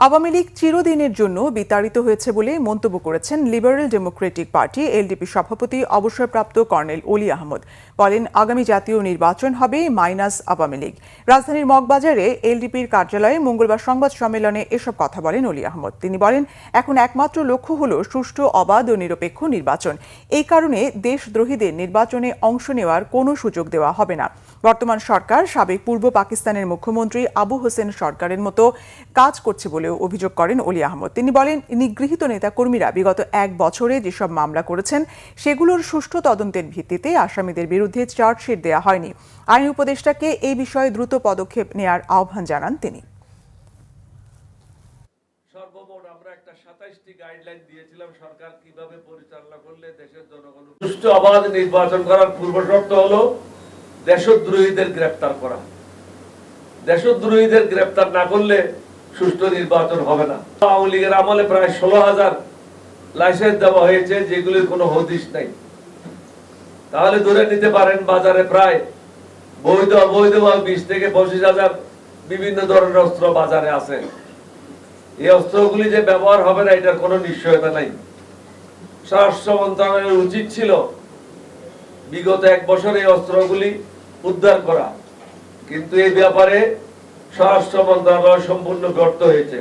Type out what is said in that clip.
আওয়ামী লীগ চিরদিনের জন্য বিতাড়িত হয়েছে বলে মন্তব্য করেছেন লিবারেল ডেমোক্রেটিক পার্টি এলডিপি সভাপতি অবসরপ্রাপ্ত কর্নেল অলি আহমদ। বলেন, আগামী জাতীয় নির্বাচন হবে মাইনাস আওয়ামী লীগ। রাজধানীর মগবাজারে এলডিপির কার্যালয়ে মঙ্গলবার সংবাদ সম্মেলনে এসব কথা বলেন অলি আহমদ। তিনি বলেন, এখন একমাত্র লক্ষ্য হল সুষ্ঠু, অবাধ ও নিরপেক্ষ নির্বাচন। এই কারণে দেশদ্রোহীদের নির্বাচনে অংশ নেওয়ার কোনো সুযোগ দেওয়া হবে না। বর্তমান সরকার সাবেক পূর্ব পাকিস্তানের মুখ্যমন্ত্রী আবু হোসেন সরকারের মতো কাজ করছে বলেও অভিযোগ করেন অলি আহমদ। তিনি বলেন, নিগৃহীত নেতাকর্মীরা বিগত এক বছরে যেসব মামলা করেছেন সেগুলোর সুষ্ঠু তদন্তের ভিত্তিতে আসামিদের বিরুদ্ধে চার্জশিট দেওয়া হয়নি। আইন উপদেষ্টাকে এই বিষয়ে দ্রুত পদক্ষেপ নেওয়ার আহ্বান জানান তিনি। সর্বমোট আমরা একটা 27টি গাইডলাইন দিয়েছিলাম সরকার কিভাবে পরিচালনা করলে দেশের জনগণ সুষ্ঠু অবাধ নির্বাচন করার পূর্ব শর্ত হলো দেশদ্রোহীদের গ্রেফতার করা। দেশদ্রোহীদের গ্রেফতার না করলে সুষ্ঠু নির্বাচন হবে না। আওয়ামী লীগের আমলে প্রায় 16,000 লাইসেন্স দেওয়া হয়েছে যেগুলির কোনো হদিশ নাই। তাহলে ধরে নিতে পারেন বাজারে প্রায় বৈধ অবৈধ 20 থেকে 25,000 বিভিন্ন ধরনের অস্ত্র বাজারে আছে। এই অস্ত্রগুলি যে ব্যবহার হবে না এটার কোনো নিশ্চয়তা নাই। স্বরাষ্ট্র মন্ত্রণালয়ের উচিত ছিল বিগত এক বছর এই অস্ত্রগুলি উদ্ধার করা, কিন্তু এই ব্যাপারে স্বরাষ্ট্র মন্ত্রণালয় সম্পূর্ণ ব্যর্থ হয়েছে।